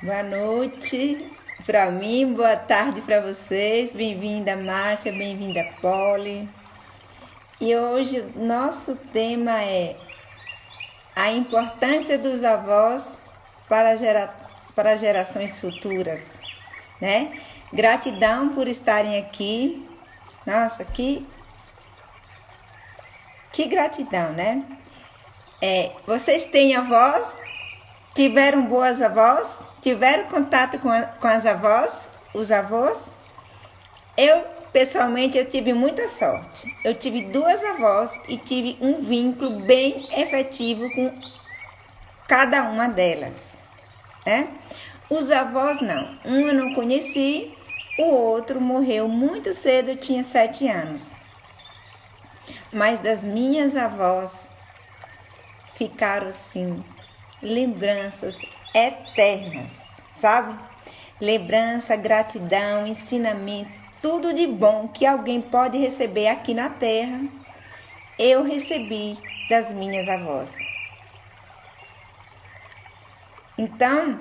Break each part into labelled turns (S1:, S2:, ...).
S1: Boa noite para mim, boa tarde para vocês. Bem-vinda, Márcia, bem-vinda, Polly. E hoje o nosso tema é a importância dos avós para gerações futuras, né? Gratidão por estarem aqui. Nossa, que gratidão, né? Vocês têm avós? Tiveram boas avós? Tiveram contato com as avós? Os avós? Eu, pessoalmente, eu tive muita sorte. Eu tive duas avós e tive um vínculo bem efetivo com cada uma delas, né? Os avós não. Um eu não conheci, o outro morreu muito cedo, eu tinha 7 anos. Mas das minhas avós ficaram assim lembranças eternas, sabe? Lembrança, gratidão, ensinamento, tudo de bom que alguém pode receber aqui na Terra, eu recebi das minhas avós. Então,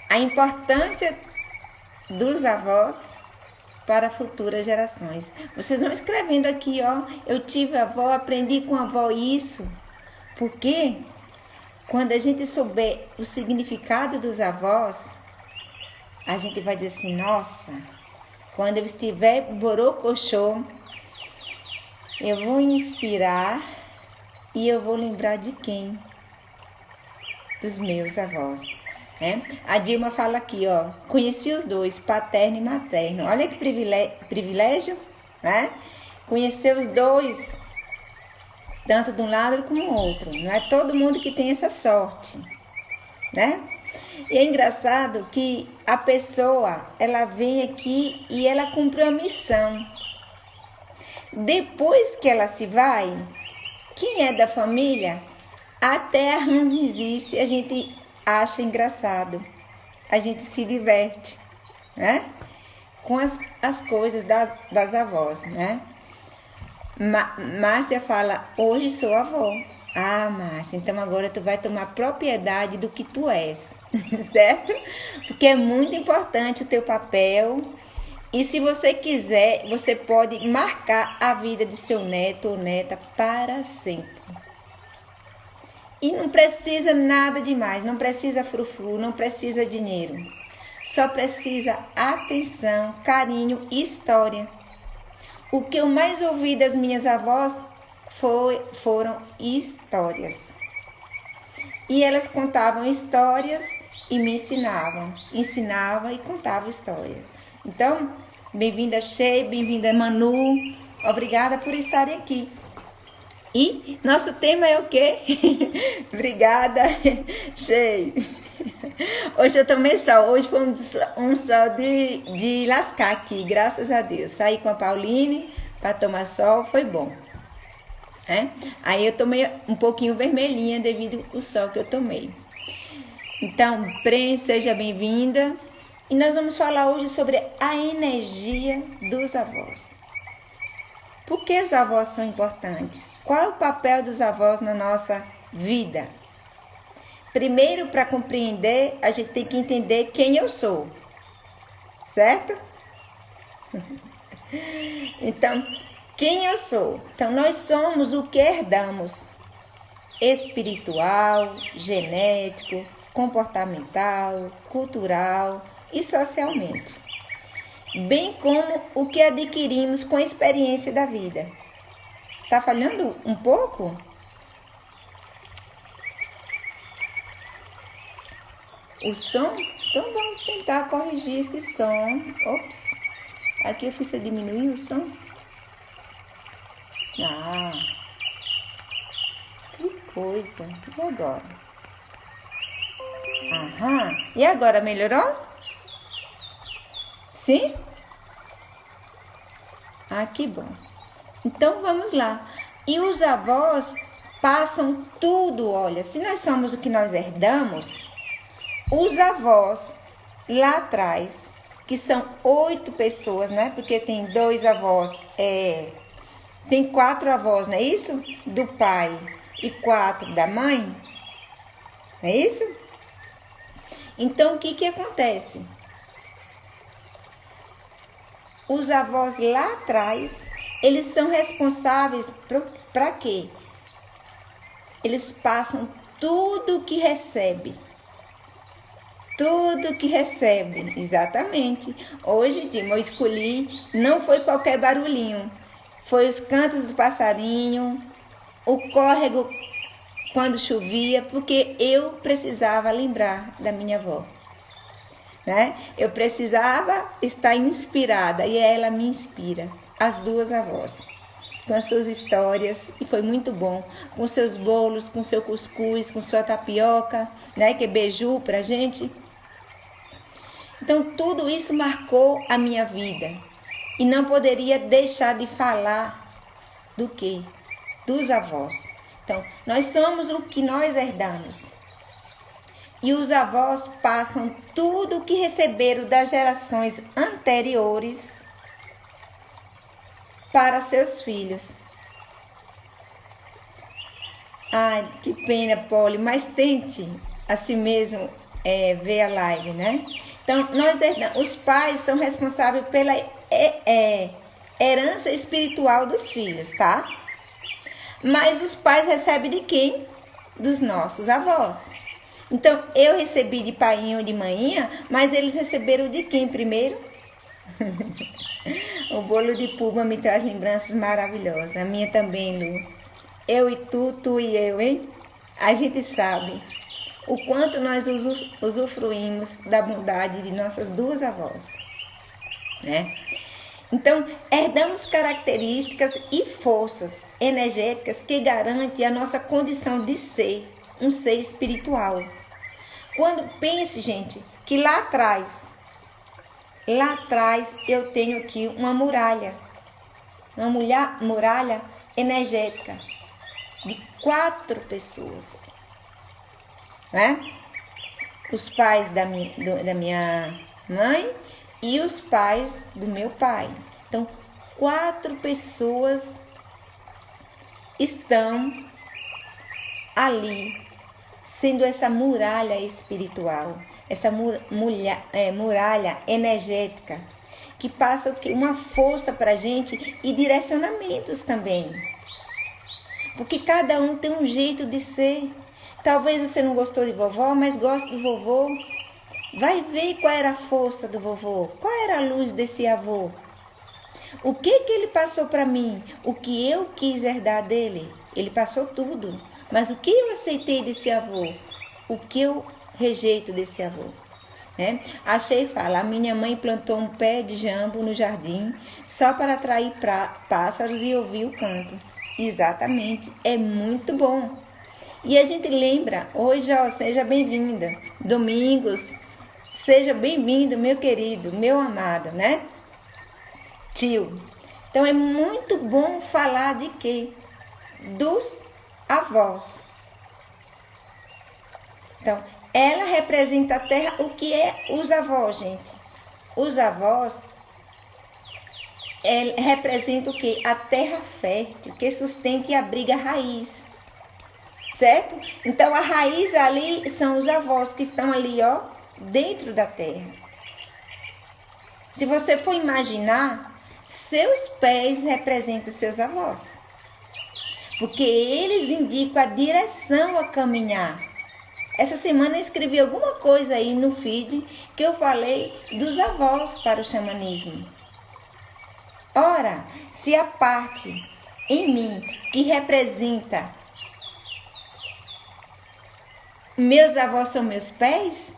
S1: a importância dos avós para futuras gerações. Vocês vão escrevendo aqui, ó, eu tive avó, aprendi com a avó isso. Por quê? Quando a gente souber o significado dos avós, a gente vai dizer assim, nossa, quando eu estiver borocochô, eu vou inspirar e eu vou lembrar de quem? Dos meus avós, né? A Dilma fala aqui, ó, conheci os dois, paterno e materno. Olha que privilégio, né? Conhecer os dois, tanto de um lado como do outro. Não é todo mundo que tem essa sorte, né? E é engraçado que a pessoa, ela vem aqui e ela cumpre a missão. Depois que ela se vai, quem é da família, até a ranzinzice a gente acha engraçado. A gente se diverte, né? Com as coisas das avós, né? Márcia fala, hoje sou avó. Ah, Márcia, então agora tu vai tomar propriedade do que tu és, certo? Porque é muito importante o teu papel. E se você quiser, você pode marcar a vida de seu neto ou neta para sempre. E não precisa nada demais, não precisa frufru, não precisa dinheiro. Só precisa atenção, carinho e história. O que eu mais ouvi das minhas avós foram histórias. E elas contavam histórias e me ensinavam. Ensinava e contava histórias. Então, bem-vinda Shei, bem-vinda Manu. Obrigada por estarem aqui. E nosso tema é o quê? Obrigada, Shei. Hoje eu tomei sol. Hoje foi um sol de lascar aqui, graças a Deus. Saí com a Pauline para tomar sol, foi bom. Aí eu tomei um pouquinho vermelhinha devido ao sol que eu tomei. Então, Pren, seja bem-vinda. E nós vamos falar hoje sobre a energia dos avós. Por que os avós são importantes? Qual é o papel dos avós na nossa vida? Primeiro, para compreender, a gente tem que entender quem eu sou, certo? Então, quem eu sou? Então, nós somos o que herdamos: espiritual, genético, comportamental, cultural e socialmente, bem como o que adquirimos com a experiência da vida. Tá falhando um pouco? O som? Então vamos tentar corrigir esse som. Ops, aqui eu fiz diminuir o som. Ah, que coisa. E agora? Aham. E agora melhorou? Sim? Ah, que bom. Então vamos lá. E os avós passam tudo, olha, se nós somos o que nós herdamos, os avós lá atrás, que são 8 pessoas, né? Porque tem 2 avós, tem 4 avós, não é isso? Do pai e 4 da mãe, não é isso? Então, o que que acontece? Os avós lá atrás, eles são responsáveis para quê? Eles passam tudo que recebe. Tudo que recebe, exatamente. Hoje, Dima, eu escolhi, não foi qualquer barulhinho. Foi os cantos do passarinho, o córrego quando chovia, porque eu precisava lembrar da minha avó. Né? Eu precisava estar inspirada e ela me inspira. As duas avós, com as suas histórias, e foi muito bom, com seus bolos, com seu cuscuz, com sua tapioca, né, que é beiju pra gente. Então tudo isso marcou a minha vida e não poderia deixar de falar do quê? Dos avós. Então, nós somos o que nós herdamos. E os avós passam tudo o que receberam das gerações anteriores para seus filhos. Ai, que pena, Polly, mas tente assim mesmo ver a live, né? Então, os pais são responsáveis pela herança espiritual dos filhos, tá? Mas os pais recebem de quem? Dos nossos avós. Então, eu recebi de paiinho e de maninha, mas eles receberam de quem primeiro? O bolo de puba me traz lembranças maravilhosas. A minha também, Lu. Eu e tu e eu, hein? A gente sabe o quanto nós usufruímos da bondade de nossas duas avós, né? Então, herdamos características e forças energéticas que garantem a nossa condição de ser um ser espiritual. Quando pense, gente, que lá atrás eu tenho aqui uma muralha energética de 4 pessoas, né? Os pais da minha mãe e os pais do meu pai. Então, 4 pessoas estão ali, sendo essa muralha espiritual, essa muralha energética, que passa uma força para a gente e direcionamentos também. Porque cada um tem um jeito de ser. Talvez você não gostou de vovó, mas gosta do vovô. Vai ver qual era a força do vovô, qual era a luz desse avô. O que ele passou para mim, o que eu quis herdar dele. Ele passou tudo, mas o que eu aceitei desse avô, o que eu rejeito desse avô. Né? Achei fala, a minha mãe plantou um pé de jambo no jardim só para atrair pássaros e ouvir o canto. Exatamente, é muito bom. E a gente lembra, hoje, ó, seja bem-vinda, Domingos, seja bem-vindo, meu querido, meu amado, né? Tio. Então é muito bom falar de quê? Dos avós. Então, ela representa a terra. O que é os avós, gente? Os avós representam o quê? A terra fértil, que sustenta e abriga a raiz. Certo? Então, a raiz ali são os avós que estão ali, ó, dentro da terra. Se você for imaginar, seus pés representam seus avós. Porque eles indicam a direção a caminhar. Essa semana eu escrevi alguma coisa aí no feed que eu falei dos avós para o xamanismo. Ora, se a parte em mim que representa meus avós são meus pés,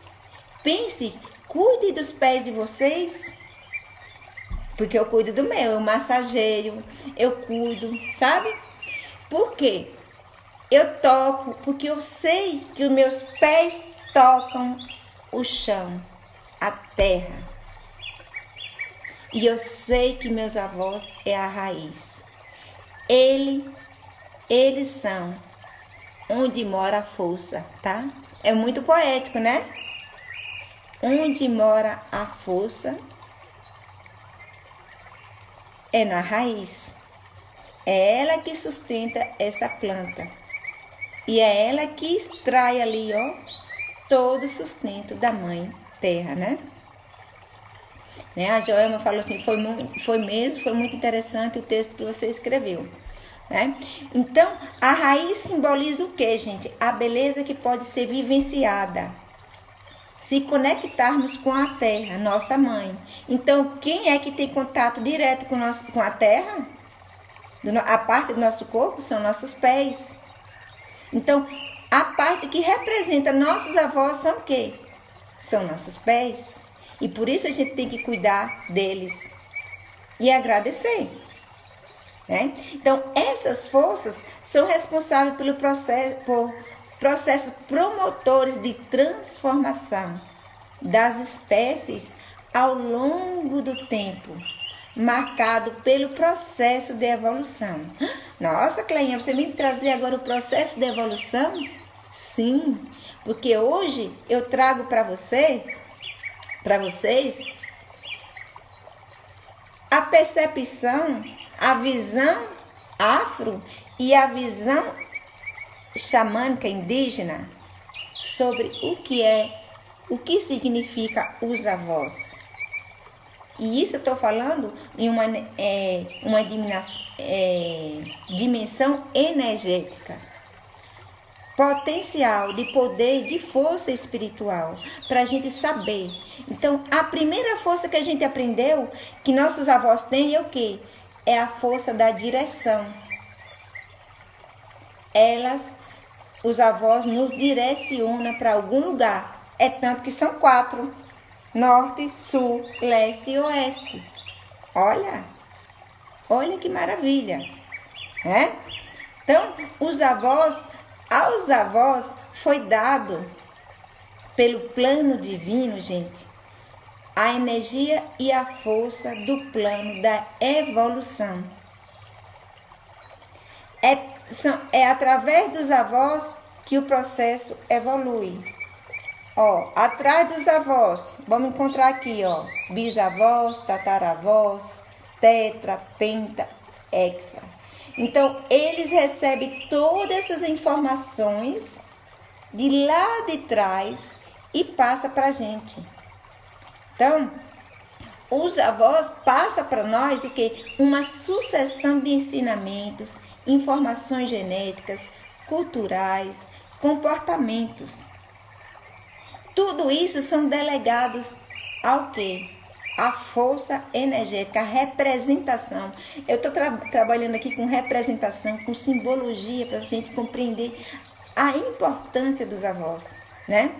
S1: pense, cuide dos pés de vocês. Porque eu cuido do meu, eu massageio, eu cuido, sabe? Por quê? Eu toco, porque eu sei que os meus pés tocam o chão, a terra. E eu sei que meus avós é a raiz. Eles são onde mora a força, tá? É muito poético, né? Onde mora a força é na raiz. É ela que sustenta essa planta. E é ela que extrai ali, ó, todo o sustento da mãe terra, né? A Joelma falou assim, foi muito interessante o texto que você escreveu. Né? Então, a raiz simboliza o que, gente? A beleza que pode ser vivenciada se conectarmos com a terra, nossa mãe. Então, quem é que tem contato direto com a terra? A parte do nosso corpo são nossos pés. Então, a parte que representa nossos avós são o quê? São nossos pés. E por isso a gente tem que cuidar deles e agradecer. Né? Então, essas forças são responsáveis por processos promotores de transformação das espécies ao longo do tempo, marcado pelo processo de evolução. Nossa, Cleinha, você me trazer agora o processo de evolução? Sim, porque hoje eu trago para vocês a percepção, a visão afro e a visão xamânica indígena sobre o que significa os avós. E isso eu estou falando em uma dimensão energética, potencial de poder, de força espiritual, para a gente saber. Então, a primeira força que a gente aprendeu, que nossos avós têm, é o quê? É a força da direção. Os avós nos direcionam para algum lugar. É tanto que são 4. Norte, sul, leste e oeste. Olha que maravilha. Né? Então, aos avós foi dado pelo plano divino, gente, a energia e a força do plano da evolução. É através dos avós que o processo evolui. Atrás dos avós, vamos encontrar aqui, bisavós, tataravós, tetra, penta, hexa. Então, eles recebem todas essas informações de lá de trás e passa para a gente. Então, os avós passam para nós o quê? Uma sucessão de ensinamentos, informações genéticas, culturais, comportamentos. Tudo isso são delegados ao quê? A força energética, a representação. Eu estou trabalhando aqui com representação, com simbologia, para a gente compreender a importância dos avós, né?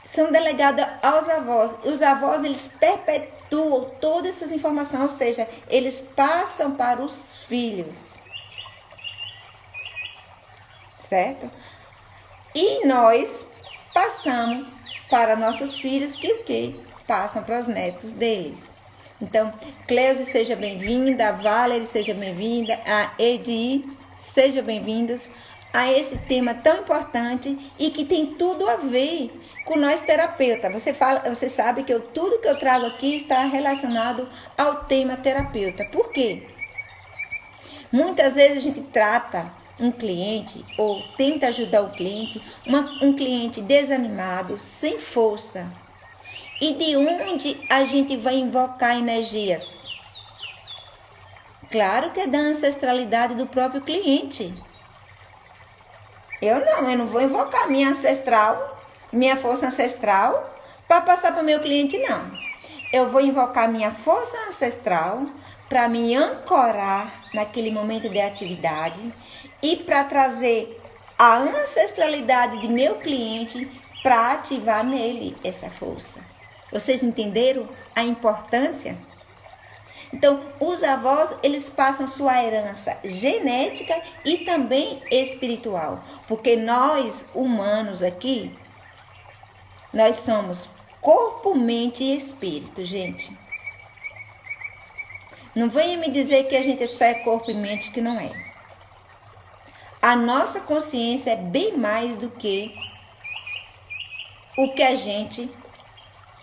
S1: São delegados aos avós. Os avós, eles perpetuam todas essas informações, ou seja, eles passam para os filhos. Certo? E nós passamos para nossos filhos que o quê? Passam para os netos deles. Então, Cleusa, seja bem-vinda, a Valerie, seja bem-vinda, a Edi, sejam bem-vindas a esse tema tão importante e que tem tudo a ver com nós terapeutas. Você sabe que tudo que eu trago aqui está relacionado ao tema terapeuta. Por quê? Muitas vezes a gente trata um cliente ou tenta ajudar o cliente, um cliente desanimado, sem força. E de onde a gente vai invocar energias? Claro que é da ancestralidade do próprio cliente. Eu não vou invocar minha força ancestral para passar para o meu cliente, não. Eu vou invocar minha força ancestral para me ancorar naquele momento de atividade e para trazer a ancestralidade de meu cliente para ativar nele essa força. Vocês entenderam a importância? Então, os avós, eles passam sua herança genética e também espiritual. Porque nós, humanos aqui, nós somos corpo, mente e espírito, gente. Não venha me dizer que a gente só é corpo e mente, que não é. A nossa consciência é bem mais do que o que a gente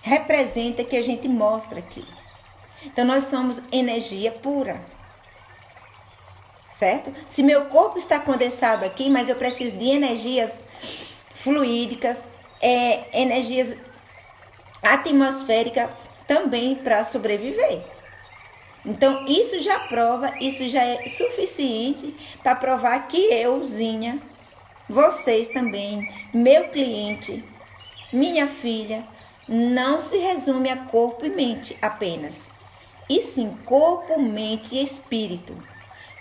S1: representa, que a gente mostra aqui. Então, nós somos energia pura. Certo? Se meu corpo está condensado aqui, mas eu preciso de energias fluídicas, energias atmosféricas também para sobreviver. Então, isso já prova, isso já é suficiente para provar que eu, Zinha, vocês também, meu cliente, minha filha, não se resume a corpo e mente apenas, e sim corpo, mente e espírito.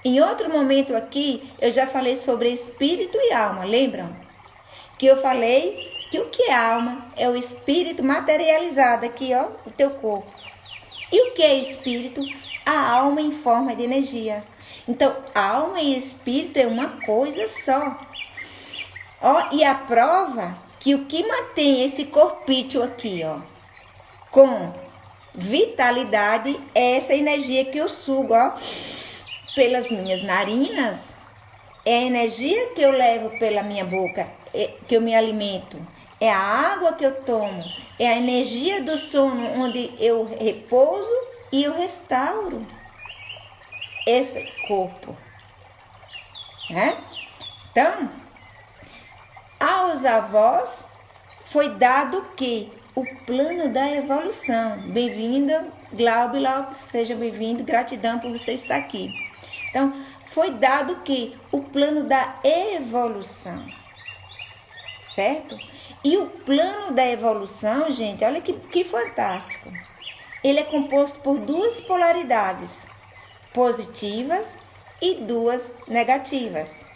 S1: Em outro momento aqui, eu já falei sobre espírito e alma, lembram? Que eu falei que o que é alma é o espírito materializado aqui, ó, o teu corpo. E o que é espírito? A alma em forma de energia. Então, alma e espírito é uma coisa só. Ó, e a prova que o que mantém esse corpício aqui, ó, com vitalidade é essa energia que eu sugo, ó, pelas minhas narinas. É a energia que eu levo pela minha boca, que eu me alimento. É a água que eu tomo. É a energia do sono, onde eu repouso e eu restauro esse corpo. Né? Então, aos avós foi dado o quê? O plano da evolução. Bem-vinda, Glaube Lopes, seja bem-vindo, gratidão por você estar aqui. Então, foi dado o quê? O plano da evolução, certo? E o plano da evolução, gente, olha que fantástico. Ele é composto por duas polaridades, positivas e duas negativas.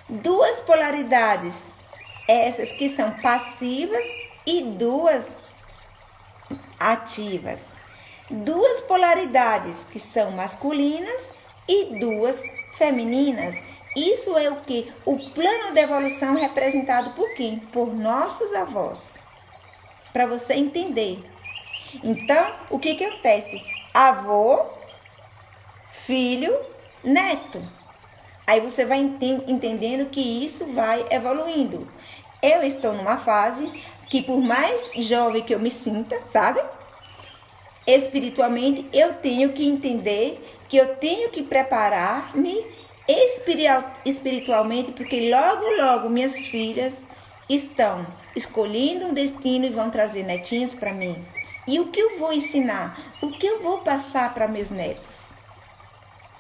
S1: Duas polaridades, essas que são passivas e duas ativas. Duas polaridades que são masculinas e duas femininas. Isso é o que? O plano da evolução representado por quem? Por nossos avós. Para você entender. Então, o que acontece? Avô, filho, neto. Aí você vai entendendo que isso vai evoluindo. Eu estou numa fase que, por mais jovem que eu me sinta, sabe? Espiritualmente, eu tenho que entender que eu tenho que preparar-me espiritualmente, porque logo minhas filhas estão escolhendo um destino e vão trazer netinhos para mim. E o que eu vou ensinar? O que eu vou passar para meus netos?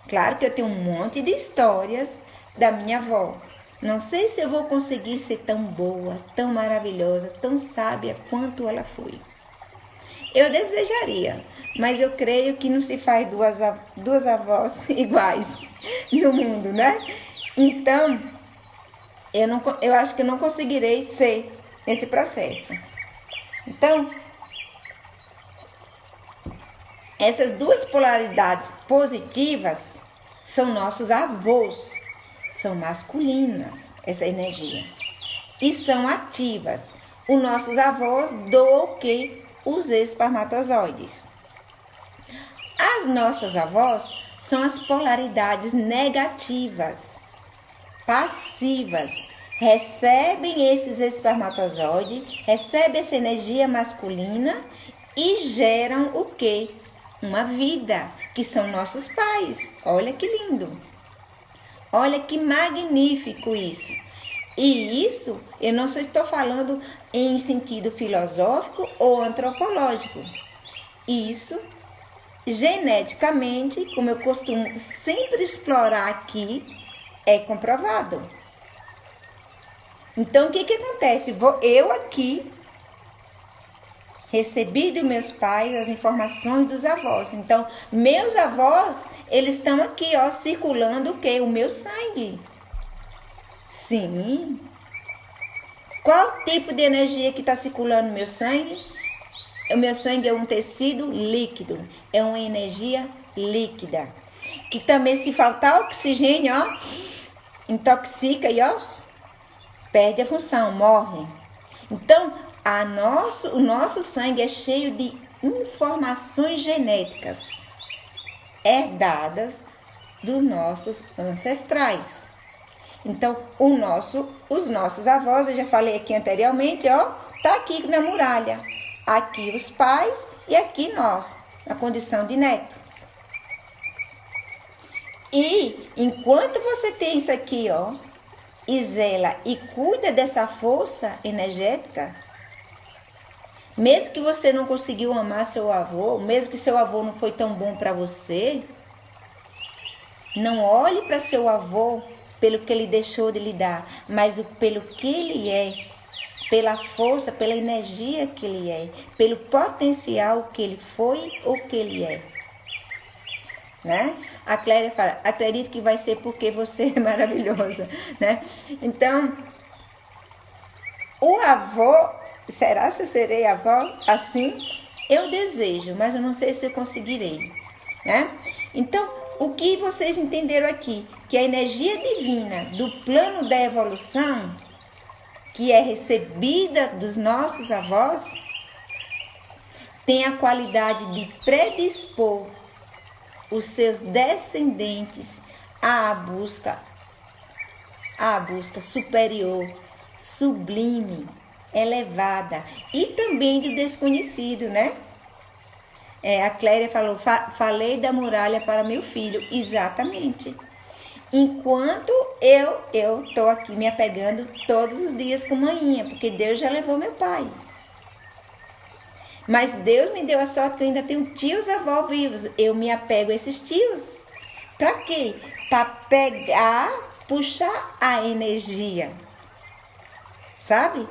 S1: Claro que eu tenho um monte de histórias da minha avó. Não sei se eu vou conseguir ser tão boa, tão maravilhosa, tão sábia quanto ela foi. Eu desejaria, mas eu creio que não se faz duas avós iguais no mundo, né? Então, eu acho que eu não conseguirei ser nesse processo. Então, essas duas polaridades positivas são nossos avós, são masculinas, essa energia, e são ativas. Os nossos avós do que os espermatozoides. As nossas avós são as polaridades negativas, passivas. Recebem esses espermatozoides, recebem essa energia masculina e geram o quê? Uma vida, que são nossos pais. Olha que lindo. Olha que magnífico isso. E isso eu não só estou falando em sentido filosófico ou antropológico. Isso, geneticamente, como eu costumo sempre explorar aqui, é comprovado. Então, o que acontece? Eu aqui recebi dos meus pais as informações dos avós. Então, meus avós, eles estão aqui, ó, circulando o quê? O meu sangue. Sim. Qual tipo de energia que está circulando no meu sangue? O meu sangue é um tecido líquido, é uma energia líquida. Que também, se faltar oxigênio, ó, intoxica e ó, perde a função, morre. Então, o nosso sangue é cheio de informações genéticas herdadas dos nossos ancestrais. Então, os nossos avós, eu já falei aqui anteriormente, ó, tá aqui na muralha. Aqui os pais e aqui nós, na condição de netos. E enquanto você tem isso aqui, ó, e zela e cuida dessa força energética, mesmo que você não conseguiu amar seu avô, mesmo que seu avô não foi tão bom para você, não olhe para seu avô pelo que ele deixou de lhe dar, mas pelo que ele é, pela força, pela energia que ele é, pelo potencial que ele foi ou que ele é. Né? A Cléria fala, acredito que vai ser porque você é maravilhosa, né? Então, o avô, será se eu serei avó assim? Eu desejo, mas eu não sei se eu conseguirei, né? Então, o que vocês entenderam aqui? Que a energia divina do plano da evolução, que é recebida dos nossos avós, tem a qualidade de predispor os seus descendentes à busca superior, sublime, elevada e também do desconhecido, né? A Cléria falou, falei da muralha para meu filho, exatamente. Enquanto eu tô aqui me apegando todos os dias com manhinha, porque Deus já levou meu pai. Mas Deus me deu a sorte que eu ainda tenho tios avós vivos. Eu me apego a esses tios. Para quê? Para pegar, puxar a energia. Sabe?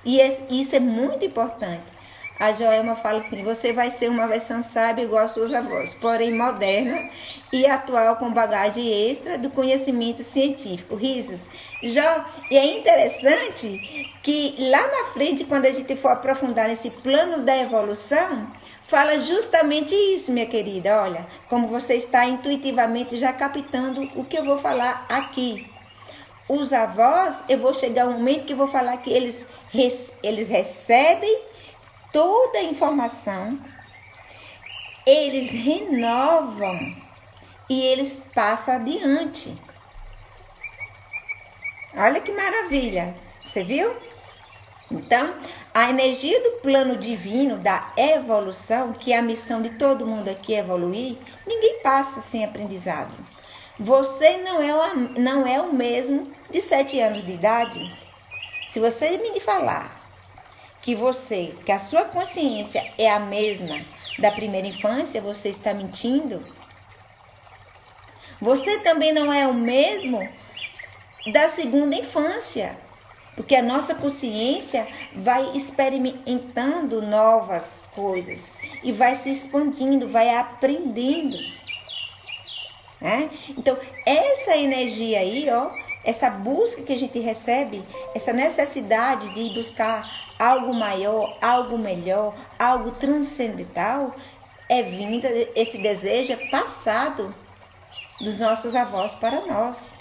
S1: E isso é muito importante. A Joelma fala assim, você vai ser uma versão sábia igual às suas avós, porém moderna e atual com bagagem extra do conhecimento científico. Risos. E é interessante que lá na frente, quando a gente for aprofundar nesse plano da evolução, fala justamente isso, minha querida. Olha, como você está intuitivamente já captando o que eu vou falar aqui. Os avós, eu vou chegar um momento que eu vou falar que eles recebem toda a informação, eles renovam e eles passam adiante. Olha que maravilha, você viu? Então, a energia do plano divino, da evolução, que é a missão de todo mundo aqui evoluir, ninguém passa sem aprendizado. Você não é o mesmo de 7 anos de idade. Se você me falar que a sua consciência é a mesma da primeira infância, você está mentindo. Você também não é o mesmo da segunda infância, porque a nossa consciência vai experimentando novas coisas e vai se expandindo, vai aprendendo, né? Então, essa energia aí, ó, essa busca que a gente recebe, essa necessidade de buscar algo maior, algo melhor, algo transcendental, é vinda, esse desejo é passado dos nossos avós para nós,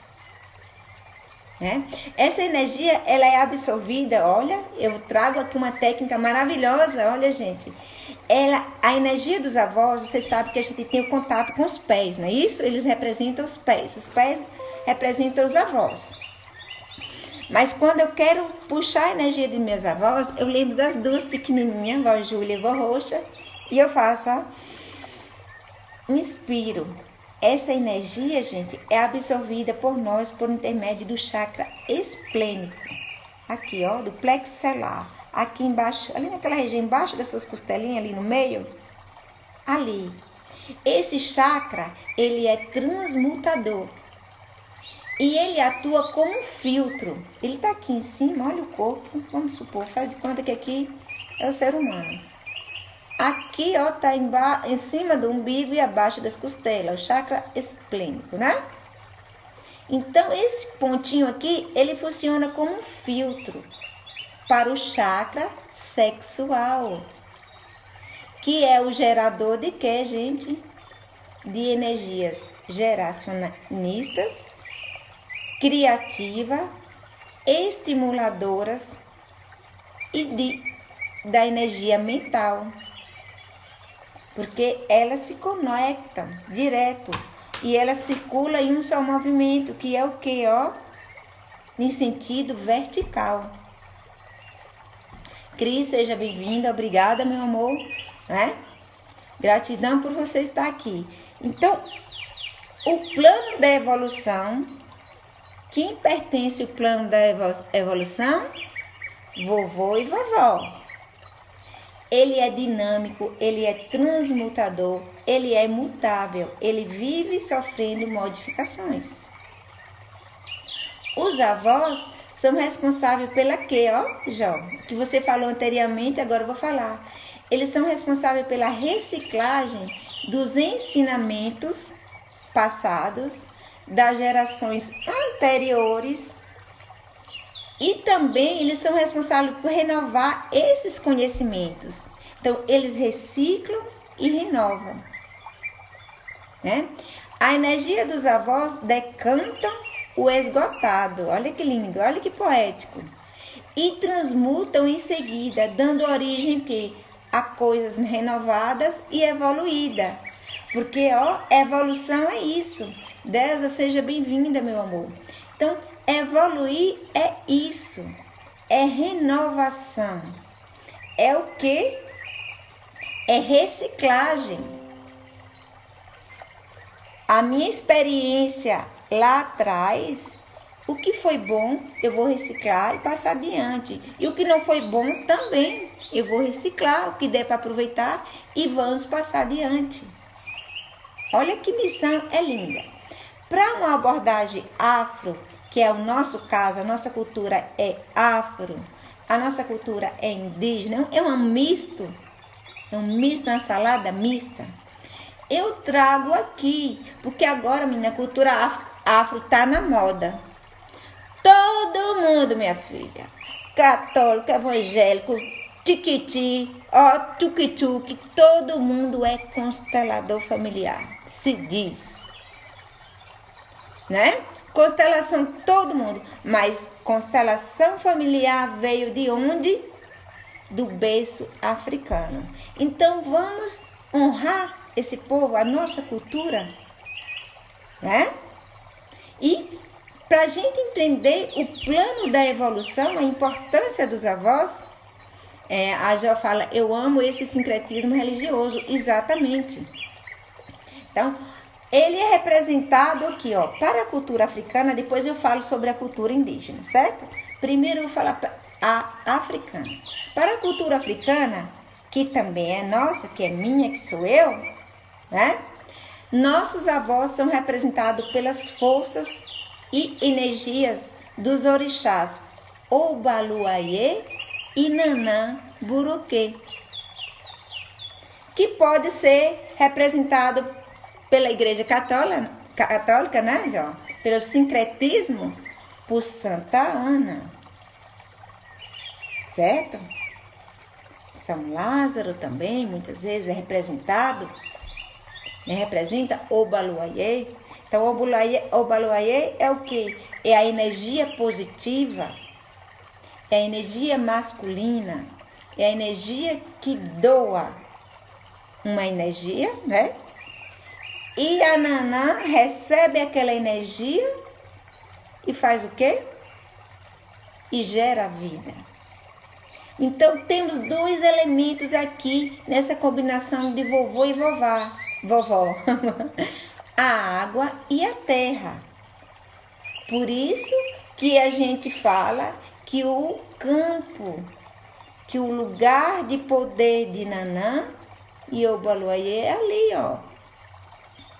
S1: né? Essa energia, ela é absorvida, olha, eu trago aqui uma técnica maravilhosa, olha, gente. A energia dos avós, você sabe que a gente tem o contato com os pés, não é isso? Eles representam os pés representam os avós. Mas quando eu quero puxar a energia dos meus avós, eu lembro das duas pequenininhas, vó Júlia e vó Roxa, e eu faço, ó, inspiro. Essa energia, gente, é absorvida por nós por intermédio do chakra esplênico. Aqui, ó, do plexo solar. Aqui embaixo, ali naquela região embaixo das suas costelinhas, ali no meio. Ali. Esse chakra, ele é transmutador. E ele atua como um filtro. Ele está aqui em cima, olha o corpo, vamos supor, faz de conta que aqui é o ser humano. Aqui, ó, tá em cima do umbigo e abaixo das costelas, o chakra esplênico, né? Então, esse pontinho aqui, ele funciona como um filtro para o chakra sexual, que é o gerador de quê, gente? De energias geracionistas, criativa, estimuladoras e da energia mental. Porque elas se conectam direto e elas circulam em um só movimento, que é o que, ó? Em sentido vertical. Cris, seja bem-vinda, obrigada, meu amor, né? Gratidão por você estar aqui. Então, o plano da evolução Quem pertence ao plano da evolução? Vovô e vovó. Ele é dinâmico, ele é transmutador, ele é mutável, ele vive sofrendo modificações. Os avós são responsáveis pela quê, ó, João? Que você falou anteriormente, agora eu vou falar. Eles são responsáveis pela reciclagem dos ensinamentos passados, das gerações anteriores, e também eles são responsáveis por renovar esses conhecimentos. Então, eles reciclam e renovam, né? A energia dos avós decantam o esgotado. Olha que lindo, olha que poético. E transmutam em seguida, dando origem a coisas renovadas e evoluídas. Porque, ó, evolução é isso. Deusa, seja bem-vinda, meu amor. Então, evoluir é isso. É renovação. É o quê? É reciclagem. A minha experiência lá atrás, o que foi bom, eu vou reciclar e passar adiante. E o que não foi bom também, eu vou reciclar. O que der para aproveitar e vamos passar adiante. Olha que missão é linda. Para uma abordagem afro, que é o nosso caso, a nossa cultura é afro, a nossa cultura é indígena, é um misto, uma salada mista. Eu trago aqui, porque agora, menina, a cultura afro tá na moda. Todo mundo, minha filha, católico, evangélico, tiquiti, ó, tuque-tuque, todo mundo é constelador familiar, se diz, né? Constelação, todo mundo, mas constelação familiar veio de onde? Do berço africano. Então, vamos honrar esse povo, a nossa cultura, né? E para a gente entender o plano da evolução, a importância dos avós, a Jo fala, eu amo esse sincretismo religioso, exatamente. Então, ele é representado aqui, ó, para a cultura africana, depois eu falo sobre a cultura indígena, certo? Primeiro eu vou falar a africana. Para a cultura africana, que também é nossa, que é minha, que sou eu, né? Nossos avós são representados pelas forças e energias dos orixás Obaluayê e Nanã Buruquê, que pode ser representado pela Igreja Católica, né, Jó? Pelo sincretismo, por Santa Ana, certo? São Lázaro também, muitas vezes, é representado, né? Representa Obaluayê. Então, Obaluayê é o quê? É a energia positiva, é a energia masculina, é a energia que doa uma energia, né? E a Nanã recebe aquela energia e faz o quê? E gera a vida. Então, temos dois elementos aqui nessa combinação de vovô e vovó. A água e a terra. Por isso que a gente fala que o campo, que o lugar de poder de Nanã e Obaluayê é ali, ó.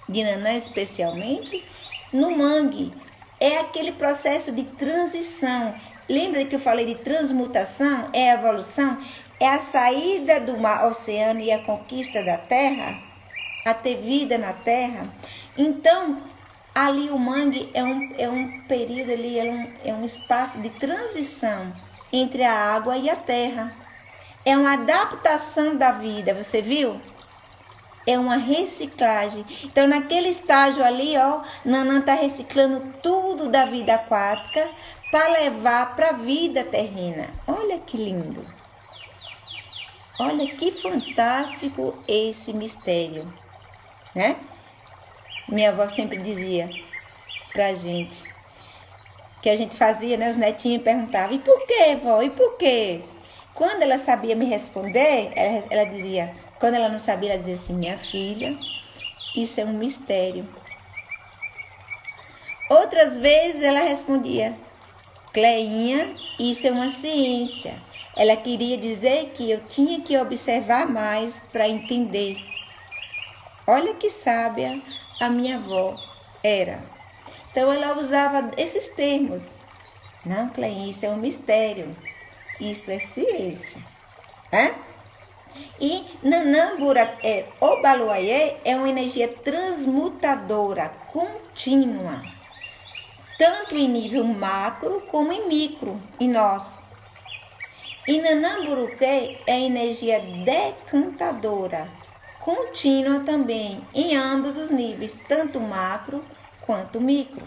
S1: De Nanã especialmente, no mangue. É aquele processo de transição. Lembra que eu falei de transmutação? É a evolução? É a saída do mar oceano e a conquista da terra? A ter vida na terra? Então, ali o mangue é um período ali, é um espaço de transição entre a água e a terra. É uma adaptação da vida, você viu? É uma reciclagem. Então, naquele estágio ali, ó, Nanã está reciclando tudo da vida aquática para levar para a vida terrena. Olha que lindo. Olha que fantástico esse mistério, né? Minha avó sempre dizia pra gente, que a gente fazia, né? Os netinhos perguntavam, e por quê, vó? E por quê? Quando ela sabia me responder, ela dizia... Quando ela não sabia, ela dizia assim, minha filha, isso é um mistério. Outras vezes ela respondia: Cleinha, isso é uma ciência. Ela queria dizer que eu tinha que observar mais para entender. Olha que sábia a minha avó era. Então ela usava esses termos. Não, Cleinha, isso é um mistério. Isso é ciência. E Nanambura, Obaluayê é uma energia transmutadora, contínua, tanto em nível macro como em micro, em nós. E Nanamburuque é energia decantadora, contínua também, em ambos os níveis, tanto macro quanto micro.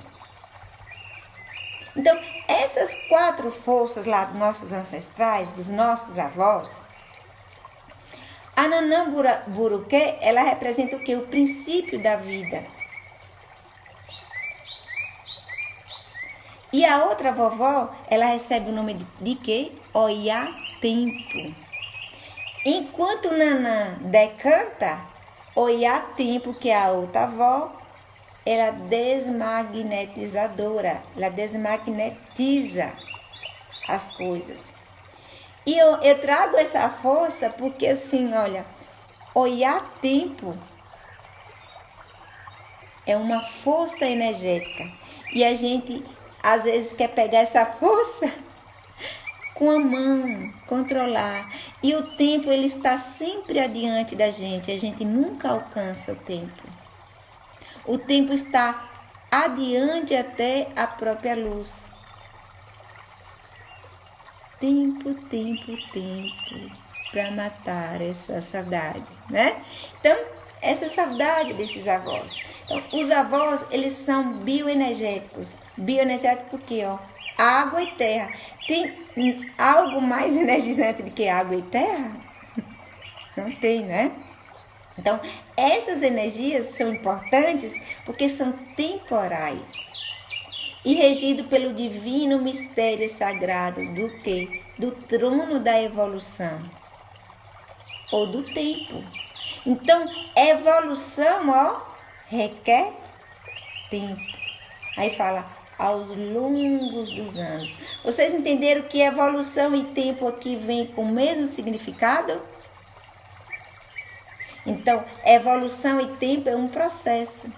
S1: Então, essas 4 forças lá dos nossos ancestrais, dos nossos avós, a Nanamburuque, ela representa o quê? O princípio da vida. E a outra vovó, ela recebe o nome de quê? Oiá Tempo. Enquanto Nanã decanta, Oiá Tempo, que é a outra avó, ela é desmagnetizadora, ela desmagnetiza as coisas. E eu trago essa força porque assim, olha, Oiá Tempo é uma força energética. E a gente, às vezes, quer pegar essa força com a mão, controlar. E o tempo, ele está sempre adiante da gente. A gente nunca alcança o tempo. O tempo está adiante até a própria luz. Tempo, tempo, tempo para matar essa saudade, né? Então, essa saudade desses avós. Então, os avós, eles são bioenergéticos. Bioenergético porque, ó, água e terra. Tem algo mais energizante do que água e terra? Não tem, né? Então, essas energias são importantes porque são temporais e regido pelo divino mistério sagrado do quê? Do trono da evolução ou do tempo. Então, evolução, ó, requer tempo. Aí fala, aos longos dos anos. Vocês entenderam que evolução e tempo aqui vem com o mesmo significado? Então, evolução e tempo é um processo.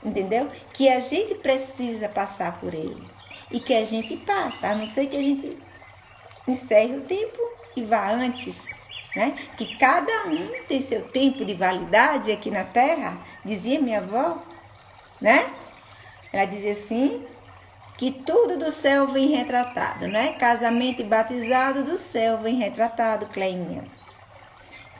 S1: Entendeu? Que a gente precisa passar por eles. E que a gente passa, a não ser que a gente encerre o tempo e vá antes, né? Que cada um tem seu tempo de validade aqui na Terra, dizia minha avó, né? Ela dizia assim, que tudo do céu vem retratado, né? Casamento e batizado do céu vem retratado, Cleinha.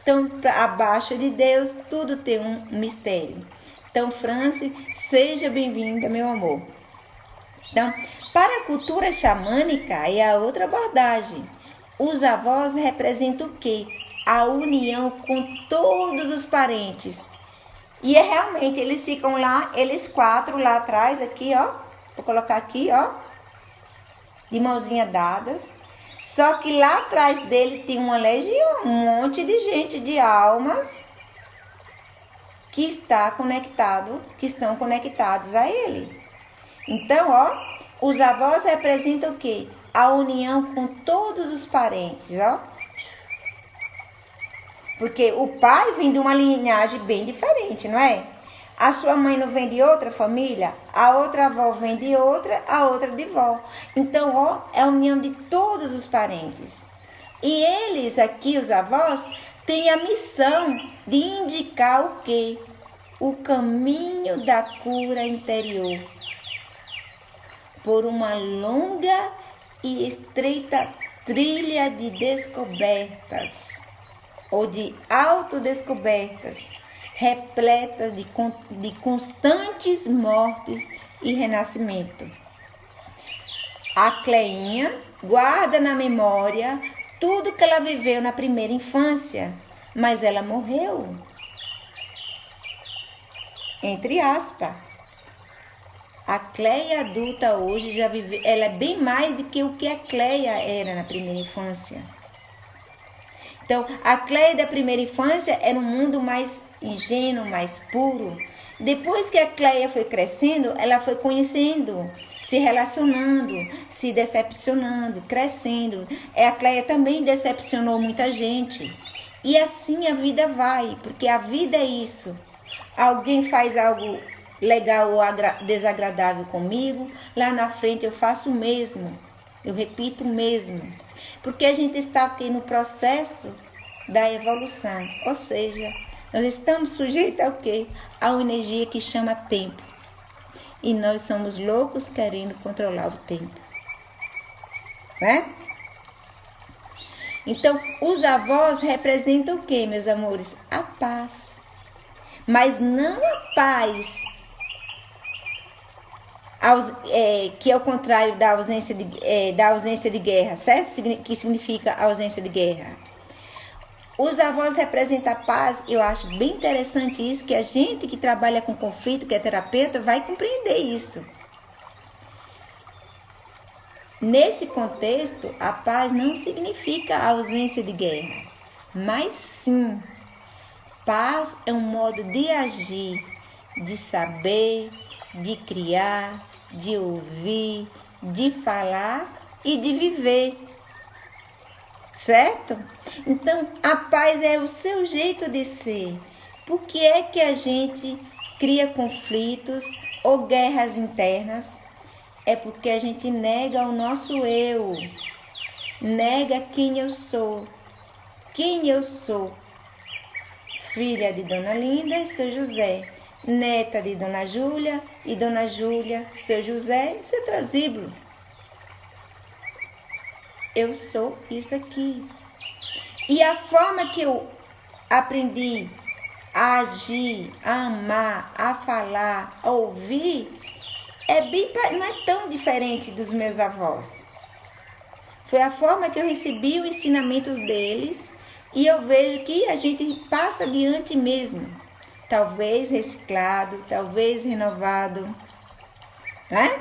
S1: Então, abaixo de Deus, tudo tem um mistério. Então, Franci, seja bem-vinda, meu amor. Então, para a cultura xamânica é a outra abordagem. Os avós representam o quê? A união com todos os parentes. E realmente, eles ficam lá, eles 4 lá atrás, aqui, ó. Vou colocar aqui, ó. De mãozinha dadas. Só que lá atrás dele tem uma legião, um monte de gente, de almas que estão conectados a ele. Então, ó, os avós representam o quê? A união com todos os parentes, ó. Porque o pai vem de uma linhagem bem diferente, não é? A sua mãe não vem de outra família, a outra avó vem de outra, a outra de vó. Então, ó, é a união de todos os parentes. E eles aqui, os avós, têm a missão de indicar o quê? O caminho da cura interior. Por uma longa e estreita trilha de descobertas, ou de autodescobertas, repletas de constantes mortes e renascimento. A Cleinha guarda na memória tudo que ela viveu na primeira infância, mas ela morreu. Entre aspas. A Cleia adulta hoje já vive, ela é bem mais do que o que a Cleia era na primeira infância. Então, a Cleia da primeira infância era um mundo mais ingênuo, mais puro. Depois que a Cleia foi crescendo, ela foi conhecendo, se relacionando, se decepcionando, crescendo. A Cleia também decepcionou muita gente. E assim a vida vai, porque a vida é isso. Alguém faz algo legal ou desagradável comigo, lá na frente eu faço o mesmo. Eu repito o mesmo. Porque a gente está aqui no processo da evolução. Ou seja, nós estamos sujeitos ao quê? A uma energia que chama tempo. E nós somos loucos querendo controlar o tempo. Né? Então, os avós representam o quê, meus amores? A paz. Mas não a paz que é o contrário da ausência de guerra, certo? Que significa ausência de guerra. Os avós representam a paz. Eu acho bem interessante isso, que a gente que trabalha com conflito, que é terapeuta, vai compreender isso. Nesse contexto, a paz não significa a ausência de guerra, mas sim, paz é um modo de agir, de saber, de criar, de ouvir, de falar e de viver. Certo? Então, a paz é o seu jeito de ser. Por que é que a gente cria conflitos ou guerras internas? É porque a gente nega o nosso eu, nega quem eu sou. Quem eu sou? Filha de Dona Linda e seu José, neta de Dona Júlia e Dona Júlia, seu José e seu Trasíbulo. Eu sou isso aqui. E a forma que eu aprendi a agir, a amar, a falar, a ouvir, não é tão diferente dos meus avós. Foi a forma que eu recebi os ensinamentos deles e eu vejo que a gente passa adiante mesmo. Talvez reciclado, talvez renovado, né?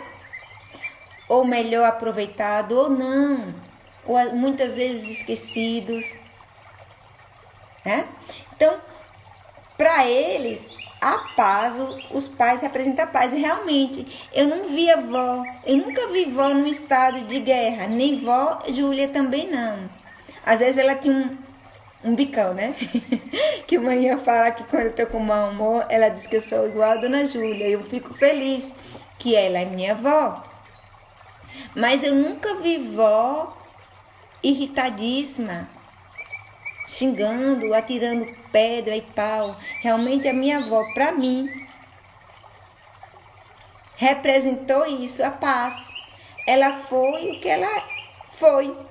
S1: Ou melhor aproveitado ou não. Ou muitas vezes esquecidos. Né? Então, para eles, a paz, os pais representam a paz. E realmente, eu não vi a vó, eu nunca vi vó num estado de guerra, nem vó Júlia também não. Às vezes ela tinha um bicão, né? Que manhã fala que quando eu tô com mau humor, ela diz que eu sou igual a Dona Júlia. Eu fico feliz que ela é minha vó. Mas eu nunca vi vó irritadíssima, xingando, atirando pedra e pau. Realmente a minha avó, para mim, representou isso, a paz. Ela foi o que ela foi, o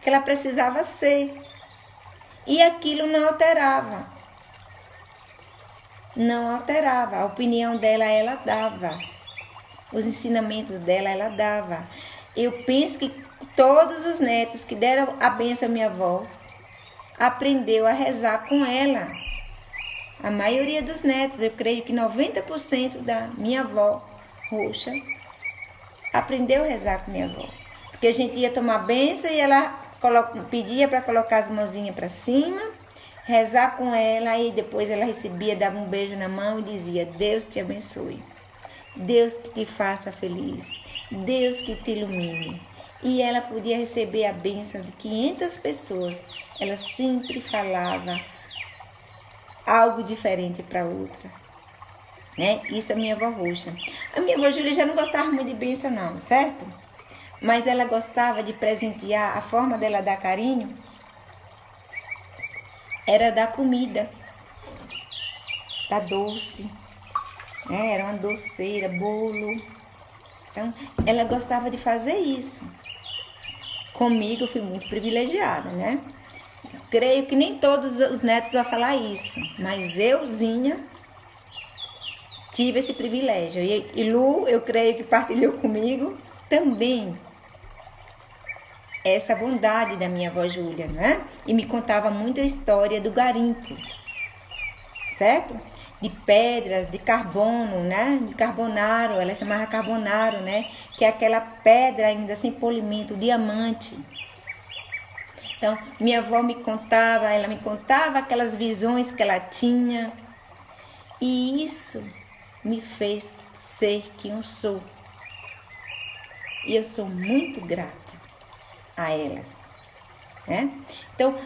S1: que ela precisava ser. E aquilo não alterava. Não alterava. A opinião dela, ela dava. Os ensinamentos dela, ela dava. Eu penso que todos os netos que deram a bênção à minha avó, aprendeu a rezar com ela. A maioria dos netos, eu creio que 90% da minha avó roxa, aprendeu a rezar com minha avó. Porque a gente ia tomar bênção e ela pedia para colocar as mãozinhas para cima, rezar com ela, e depois ela recebia, dava um beijo na mão e dizia: Deus te abençoe, Deus que te faça feliz, Deus que te ilumine. E ela podia receber a bênção de 500 pessoas. Ela sempre falava algo diferente para outra. Né? Isso é a minha avó roxa. A minha avó Júlia já não gostava muito de bênção não, certo? Mas ela gostava de presentear. A forma dela dar carinho era dar comida, dar doce. Né? Era uma doceira, bolo. Então, ela gostava de fazer isso. Comigo eu fui muito privilegiada, né? Creio que nem todos os netos vão falar isso, mas euzinha tive esse privilégio. E Lu, eu creio que partilhou comigo também essa bondade da minha avó Júlia, né? E me contava muita história do garimpo, certo? De pedras, de carbono, né? De carbonaro, ela chamava carbonaro, né? Que é aquela pedra ainda sem polimento, diamante. Então, minha avó ela me contava aquelas visões que ela tinha. E isso me fez ser quem eu sou. E eu sou muito grata a elas, né? Então,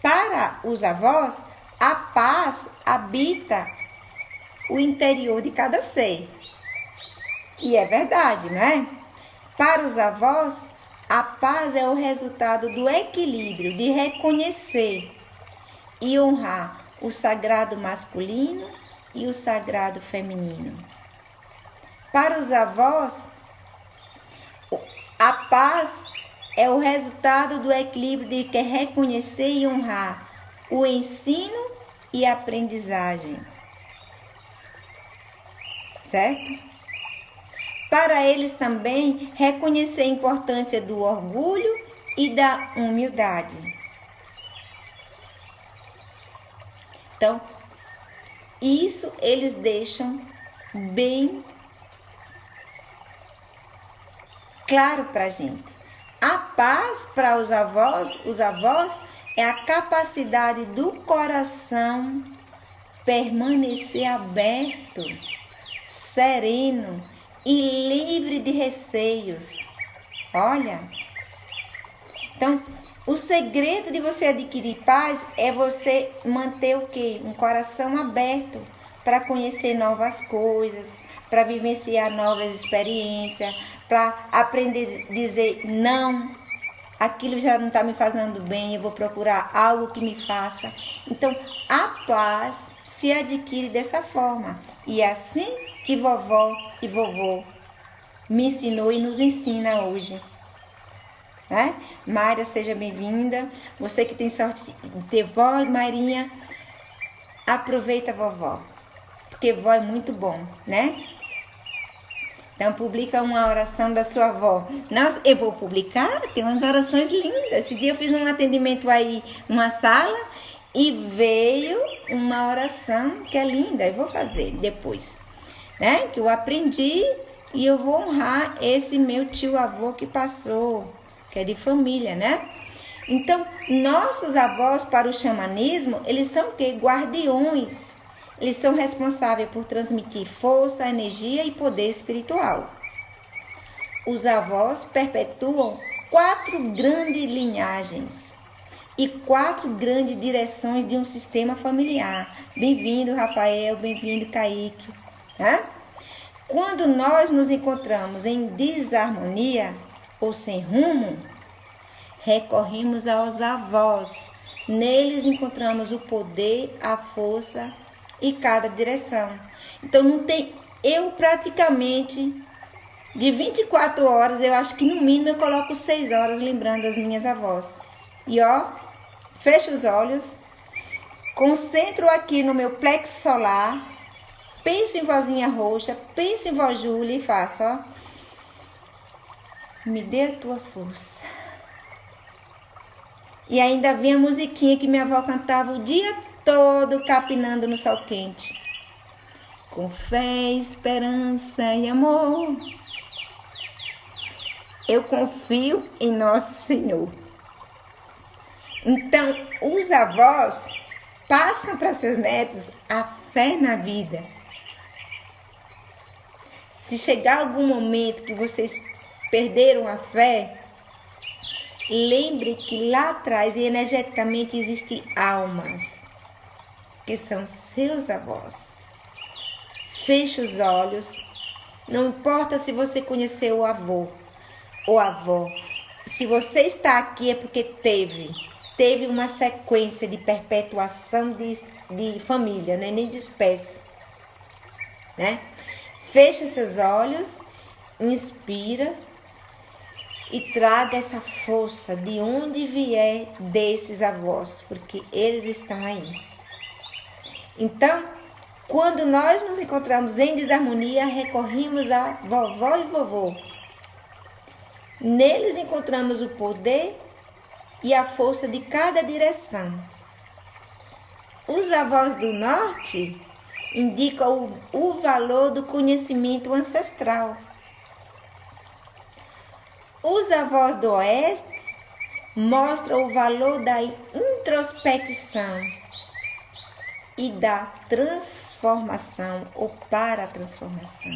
S1: para os avós, a paz habita o interior de cada ser. E é verdade, não é? Para os avós, a paz é o resultado do equilíbrio, de reconhecer e honrar o sagrado masculino e o sagrado feminino. Para os avós, a paz é o resultado do equilíbrio de reconhecer e honrar o ensino e a aprendizagem. Certo? Para eles também, reconhecer a importância do orgulho e da humildade. Então, isso eles deixam bem claro para a gente. A paz para os avós é a capacidade do coração permanecer aberto, sereno e livre de receios. Olha, então, o segredo de você adquirir paz é você manter o quê? Um coração aberto para conhecer novas coisas, para vivenciar novas experiências, para aprender a dizer não, aquilo já não está me fazendo bem, eu vou procurar algo que me faça. Então, a paz se adquire dessa forma. E é assim que vovó e vovô me ensinou e nos ensina hoje. Né? Mayra, seja bem-vinda. Você que tem sorte de ter vó, Marinha, aproveita a vovó, porque vó é muito bom, né? Então, publica uma oração da sua avó. Nossa, eu vou publicar, tem umas orações lindas. Esse dia eu fiz um atendimento aí numa sala e veio uma oração que é linda. Eu vou fazer depois, né? Que eu aprendi e eu vou honrar esse meu tio-avô que passou, que é de família, né? Então, nossos avós para o xamanismo, eles são o quê? Guardiões. Eles são responsáveis por transmitir força, energia e poder espiritual. Os avós perpetuam 4 grandes linhagens e 4 grandes direções de um sistema familiar. Bem-vindo, Rafael, bem-vindo, Kaique. Né? Quando nós nos encontramos em desarmonia ou sem rumo, recorremos aos avós. Neles encontramos o poder, a força e cada direção. Então não tem, eu praticamente de 24 horas, eu acho que no mínimo eu coloco 6 horas lembrando das minhas avós. E ó, fecho os olhos, concentro aqui no meu plexo solar, penso em vozinha roxa, penso em vó Júlia e faço, ó. Me dê a tua força. E ainda vem a musiquinha que minha avó cantava o dia todo capinando no sol quente. Com fé, esperança e amor, eu confio em Nosso Senhor. Então, os avós passam para seus netos a fé na vida. Se chegar algum momento que vocês perderam a fé, lembre que lá atrás, energeticamente, existem almas que são seus avós. Feche os olhos. Não importa se você conheceu o avô ou a avó. Se você está aqui é porque teve uma sequência de perpetuação de família, né? Nem de espécie. Né? Feche seus olhos, inspira e traga essa força de onde vier desses avós, porque eles estão aí. Então, quando nós nos encontramos em desarmonia, recorremos a vovó e vovô. Neles encontramos o poder e a força de cada direção. Os avós do norte indicam o valor do conhecimento ancestral. Os avós do oeste mostra o valor da introspecção e da transformação ou para a transformação.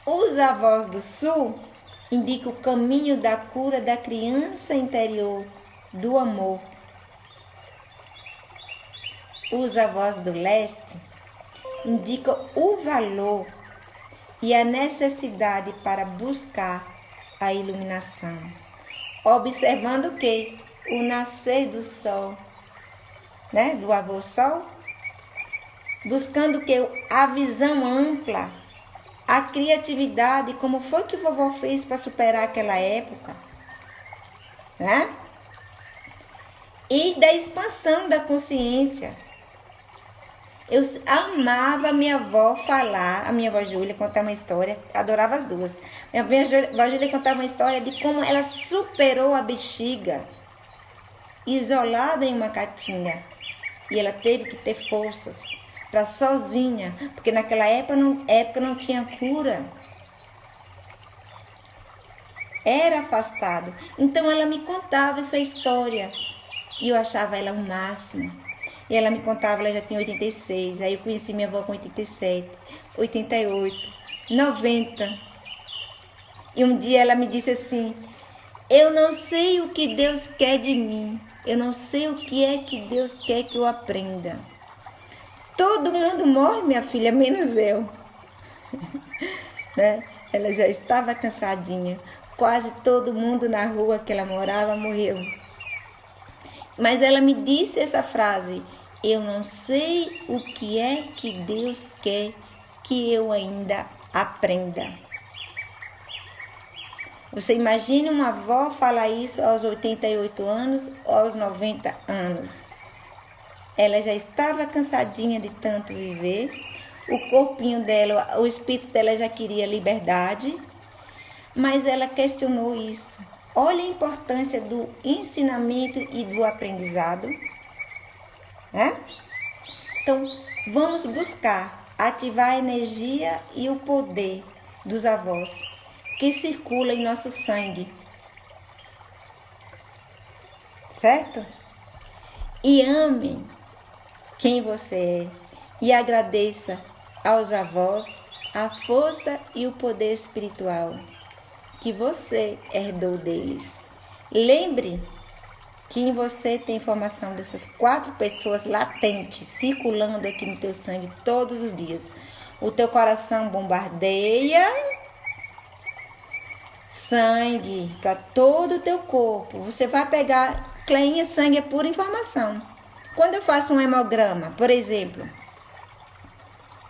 S1: Os avós do sul indicam o caminho da cura da criança interior, do amor. Os avós do leste indicam o valor e a necessidade para buscar a iluminação, observando o quê? O nascer do sol, do avô sol, buscando o quê? A visão ampla, a criatividade, como foi que vovó fez para superar aquela época, e da expansão da consciência. Eu amava a minha avó falar, a minha avó Júlia contar uma história, adorava as duas. Minha avó Júlia contava uma história de como ela superou a bexiga, isolada em uma catinha. E ela teve que ter forças para sozinha, porque naquela época não tinha cura. Era afastado. Então ela me contava essa história e eu achava ela o máximo. E ela me contava, ela já tinha 86, aí eu conheci minha avó com 87, 88, 90. E um dia ela me disse assim, eu não sei o que Deus quer de mim, eu não sei o que é que Deus quer que eu aprenda. Todo mundo morre, minha filha, menos eu. Ela já estava cansadinha, quase todo mundo na rua que ela morava morreu. Mas ela me disse essa frase, eu não sei o que é que Deus quer que eu ainda aprenda. Você imagina uma avó falar isso aos 88 anos ou aos 90 anos. Ela já estava cansadinha de tanto viver, o corpinho dela, o espírito dela já queria liberdade, mas ela questionou isso. Olha a importância do ensinamento e do aprendizado. Então, vamos buscar ativar a energia e o poder dos avós que circula em nosso sangue. Certo? E ame quem você é e agradeça aos avós a força e o poder espiritual que você herdou deles. Lembre que em você tem informação dessas 4 pessoas latentes, circulando aqui no teu sangue todos os dias. O teu coração bombardeia sangue para todo o teu corpo. Você vai pegar, Cleinha, sangue é pura informação. Quando eu faço um hemograma, por exemplo,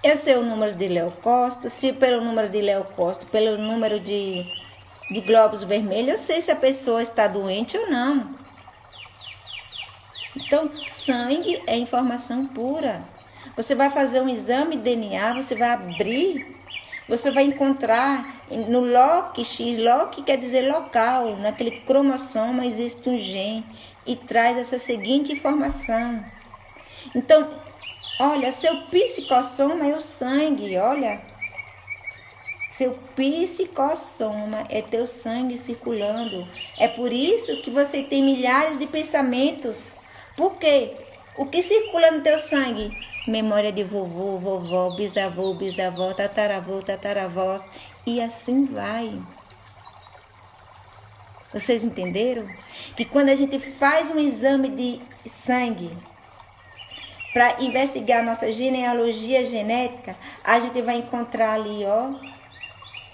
S1: eu sei o número de leucócitos, se pelo número de leucócitos, pelo número de glóbulos vermelhos, eu sei se a pessoa está doente ou não. Então, sangue é informação pura. Você vai fazer um exame de DNA, você vai abrir, você vai encontrar no LOC, LOC quer dizer local, naquele cromossoma existe um gene e traz essa seguinte informação. Então, olha, seu psicossoma é o sangue, olha. Seu psicossoma é teu sangue circulando. É por isso que você tem milhares de pensamentos. Por quê? O que circula no teu sangue? Memória de vovô, vovó, bisavô, bisavó, tataravô, tataravós. E assim vai. Vocês entenderam? Que quando a gente faz um exame de sangue para investigar nossa genealogia genética, a gente vai encontrar ali,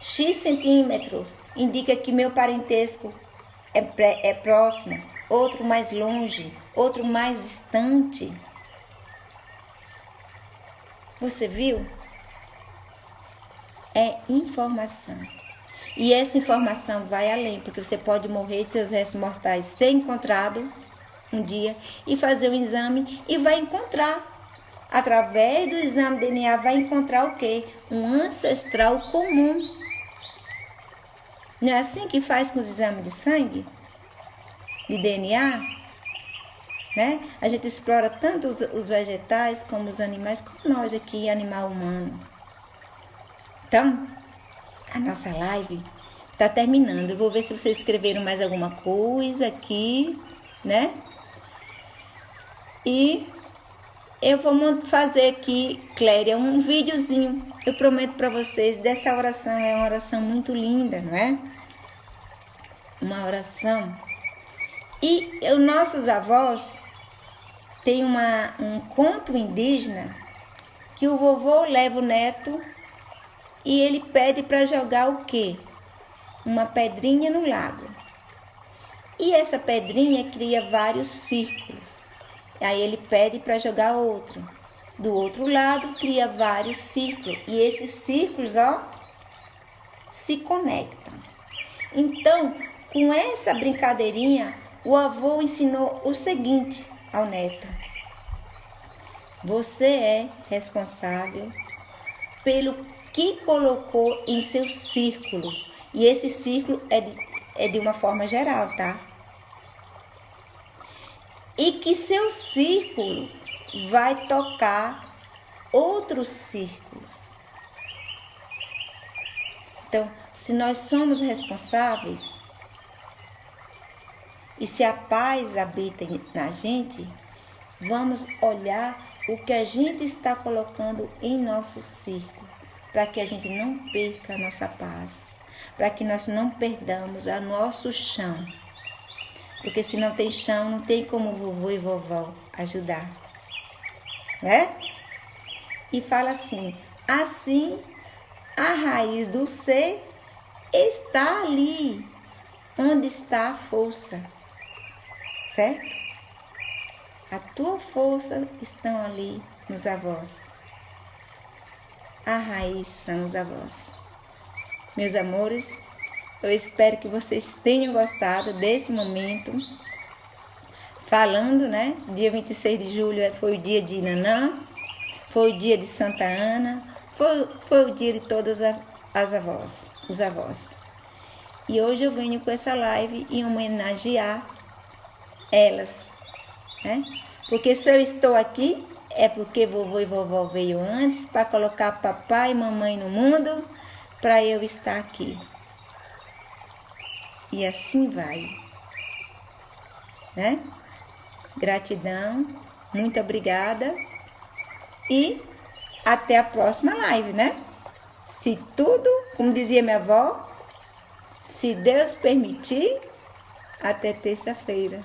S1: X centímetros. Indica que meu parentesco é próximo, outro mais longe, outro mais distante. Você viu? É informação. E essa informação vai além, porque você pode morrer de seus restos mortais ser encontrado um dia e fazer um exame e vai encontrar. Através do exame DNA vai encontrar o quê? Um ancestral comum. Não é assim que faz com os exames de sangue? De DNA? A gente explora tanto os vegetais como os animais, como nós aqui, animal humano. Então, a nossa live tá terminando. Eu vou ver se vocês escreveram mais alguma coisa aqui, né? E eu vou fazer aqui, Cléria, um videozinho. Eu prometo para vocês dessa oração. É uma oração muito linda, não é? Uma oração. E os nossos avós têm um conto indígena que o vovô leva o neto e ele pede para jogar o quê? Uma pedrinha no lago. E essa pedrinha cria vários círculos. Aí ele pede para jogar outro. Do outro lado cria vários círculos. E esses círculos, ó, se conectam. Então, com essa brincadeirinha, o avô ensinou o seguinte ao neto: você é responsável pelo que colocou em seu círculo. E esse círculo é de uma forma geral, tá? E que seu círculo vai tocar outros círculos. Então, se nós somos responsáveis e se a paz habita na gente, vamos olhar o que a gente está colocando em nosso círculo, para que a gente não perca a nossa paz, para que nós não perdamos o nosso chão. Porque se não tem chão, não tem como vovô e vovó ajudar, né? E fala assim: assim a raiz do ser está ali, onde está a força, certo? A tua força estão ali nos avós. A raiz são os avós. Meus amores, eu espero que vocês tenham gostado desse momento. Falando, né? Dia 26 de julho foi o dia de Nanã, foi o dia de Santa Ana, foi o dia de todas as avós, os avós. E hoje eu venho com essa live em homenagear elas, né? Porque se eu estou aqui, é porque vovô e vovó veio antes para colocar papai e mamãe no mundo, para eu estar aqui. E assim vai, né? Gratidão, muito obrigada e até a próxima live, né? Se tudo, como dizia minha avó, se Deus permitir, até terça-feira.